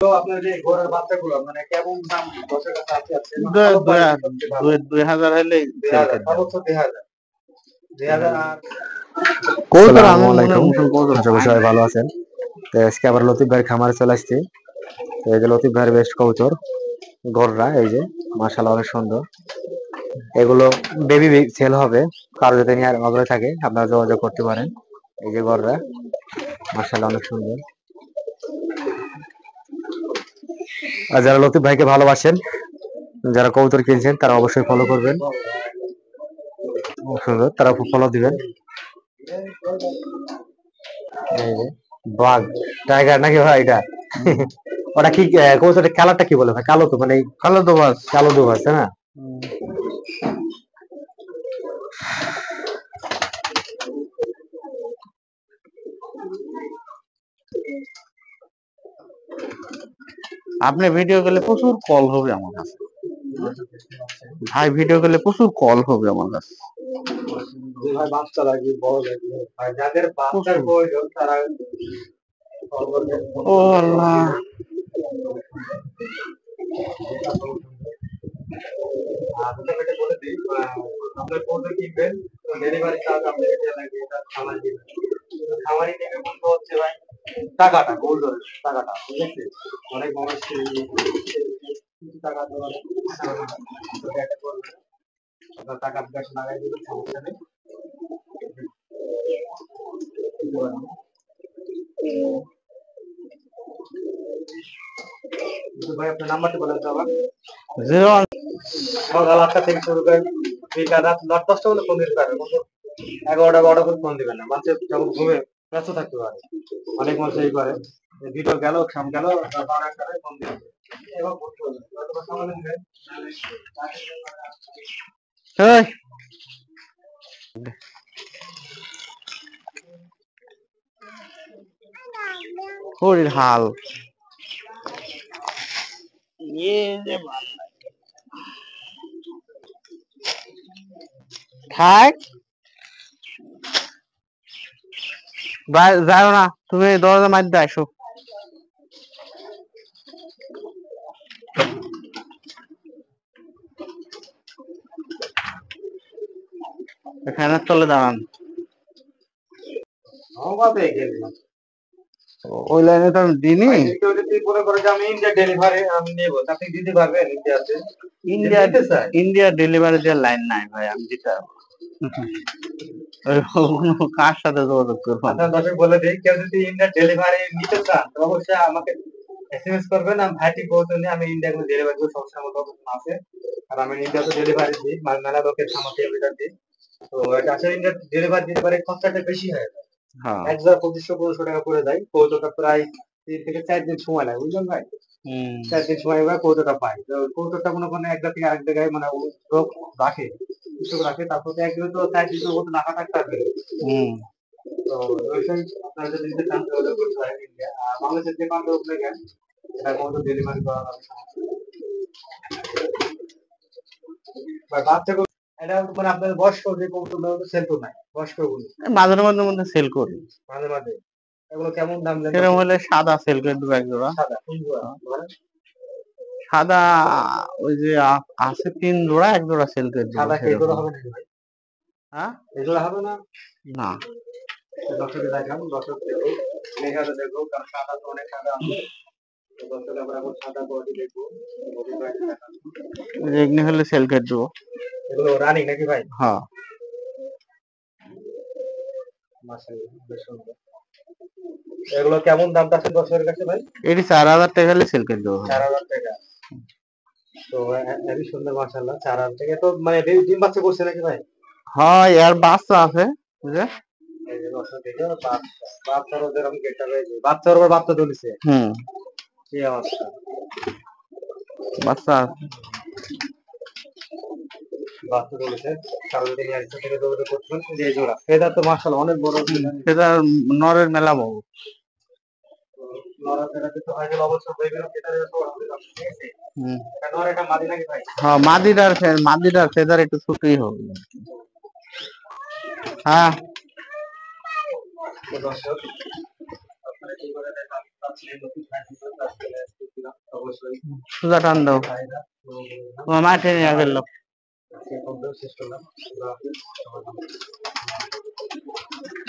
তো আপনার যে ঘোড়ার বাচ্চাগুলো মানে কেমন দাম দশের কাছে আছে 2000 হলে সেল করে দেব। সর্বোচ্চ 2000 2000 আর কৌতর আমি আসসালামু মনে আলাইকুম। মুসল কৌতর আশা করি সবাই ভালো আছেন। তো আজকে আবার লতিফ ভাইয়ের খামারে চলে আসছি। তো এই যে লতিফ ভাইয়ের বেস্ট কবুতর গররা, এই যে মাশাআল্লাহ অনেক সুন্দর। এগুলো বেবি সেল হবে, কারো যদি নিয়ে আগ্রহ থাকে আপনারা যোগাযোগ করতে পারেন। এই যে গররা মাশাআল্লাহ অনেক সুন্দর। আর যারা লতিফ ভাইকে ভালোবাসেন, যারা কবুতর কিনছেন তারা অবশ্যই ফলো করবেন, সুন্দর তারা ফলো দিবেন। এই যে বাঘ টাইগার নাকি ভাই এটা? ওটা কি কবুতরের কালারটা কি বলে ভাই? কালো তো, মানে কালো দোবাস। কালো দোবাজ, তাই না? আপনি ভিডিও করলে প্রচুর কল হবে আমার কাছে ভাই, ভিডিও করলে প্রচুর কল হবে আমার কাছে। যে ভাই বাচ্চা লাগে বড় লাগে ভাই, যাদের বাচ্চার প্রয়োজন তারা ও আল্লাহ, বলে দিই আপনার কোনটা কিনবেন ডেলিভারি চার্জ আপনাকে দেওয়া লাগবে, এটা খামারি দিবে। খামারি নেবে বলতে হচ্ছে ভাই টাকাটা গোল্ডের টাকাটা, ঠিক আছে? অনেক মানুষ কিছু টাকা দেওয়া আপনার টাকা বিকাশ লাগাই দিবেন, সমস্যা নেই। ভাই আপনার নাম্বারটা বলেন তো আবার। 01 সকাল 8টা থেকে শুরু করে বিকাল রাত 9-10টা বলে ফোন দিতে পারবেন, কিন্তু 11টা-12টা করে ফোন দিবেন না, মানুষ যখন ঘুমে ব্যস্ত থাকতে পারে। অনেক মানুষ এই করে ভিডিও গেল সাম গেল, তারপর একটা ফোন দিবেন। এবার বলতে হবে হয়তো সামনে নেবেন। এই হরির হাল থাক, যাও না তুমি, দরজা মারতে আসো। ফ্যানের তলে দাঁড়ান। ওই লাইনে তো আমি দিনই। কেউ যদি মনে করে যে আমি ইন্ডিয়া ডেলিভারি আমি নেবো, আপনি দিতে পারবেন ইন্ডিয়াতে? ইন্ডিয়া ডেলিভারি দেওয়ার লাইন নাই ভাই, আমি দিতে পারবো না। কার সাথে যোগাযোগ করবো? আপনার দর্শক বলে দিই, কেউ যদি ইন্ডিয়া ডেলিভারি নিতে চান তো অবশ্যই আমাকে এসএমএস করবেন। আমি ভাইটি পৌঁছনে আমি ইন্ডিয়া কোনো ডেলিভারি করবো, সমস্যা আমার আছে। আর আমি ইন্ডিয়াতে ডেলিভারি দিই, মেলা লোকের সামনে এগুলো দিই। তো এটা আসলে ইন্ডিয়া ডেলিভারি দিতে পারে, খরচাটা বেশি হয়। হ্যাঁ, 1200-2500 টাকা করে দেয়, কৌটোটা প্রায় 3 থেকে 4 দিন সময় লাগে, বুঝলেন ভাই? 4 দিন সময় এবার কৌটোটা পাই। তো কৌটোটা মনে করেন এক জায়গা থেকে আরেক জায়গায় মানে লোক রাখে, কৃষক রাখে, তারপর একদিনে তো 4 দিন মতো টাকা থাকতে হবে। তো ওইটাই আপনারা যদি নিতে চান তাহলে করতে পারেন ইন্ডিয়া। আর বাংলাদেশের যে প্রান্ত আপনি গেন এটা কৌটো ডেলিভারি করা হবে। ভাই বাচ্চাগুলো এটা মানে আপনার বয়স্ক যে কৌটোগুলো সেল তো নাই, বয়স্কগুলো মাঝে মাঝে মধ্যে সেল করি। মাঝে মাঝে এগুলো কেমন দাম দেন? সেরকম হলে সাদা সেল করে দেবো এক জোড়া। সাদা কোন জোড়া? সাদা ওই যে আছে 3 জোড়া, এক জোড়া সেল করে দেবো। সাদা কে জোড়া হবে নাকি ভাই? হ্যাঁ, এই জোড়া হবে না? না, দর্শকে দেখান, দর্শক দেখো, মেঘাতে দেখো, কারণ সাদা তো অনেক সাদা আছে। তো দর্শক আমরা এখন সাদা কোয়ালিটি দেখবো। এগুলো হলে সেল করে দেবো। এগুলো রানিং নাকি ভাই? হ্যাঁ, মাশাআল্লাহ বেশ সুন্দর। এগুলো কেমন দাম আছে দর্শকের কাছে ভাই? এটি 4000 টাকা হলে সেল করে দেবো। 4000 টাকা। তো হেবি সুন্দর মাশাআল্লাহ, 4000 টাকা। তো মানে ডিম বাচ্চা করছে নাকি ভাই? হ্যাঁ, এর বাচ্চা আছে বুঝলে। এই যে দর্শক দেখো, বাচ্চারও যেরকম গেটটা রয়েছে, বাচ্চার উপর বাচ্চা তুলেছে। কি অবস্থা, বাচ্চা আছে। বাচ্চা তুলেছে, কারণ যদি একসাথে থেকে যোগাযোগ করতে পারেন। যে জোড়া এটা তো মাশাআল্লাহ অনেক বড়। সেটা নরের মেলা বউ। নড়াচড়াতে তো হয়ে গেল অবশ্য হয়ে গেল, এটা তো ঠিক আছে। এটা নর, এটা মাদি নাকি ভাই? হ্যাঁ, মাদিটার ফেদার একটু ছোটই হবে। হ্যাঁ, তো দর্শক আপনারা কি করে দেখা পাচ্ছেন নতুন অবশ্যই সোজা টান দাও, ভাইরা তো তোমার মাঠে নিয়ে গেল। আজকে এই পর্যন্ত শেষ করলাম। আল্লাহ হাফেজ। সবাই ভালো থাকবেন।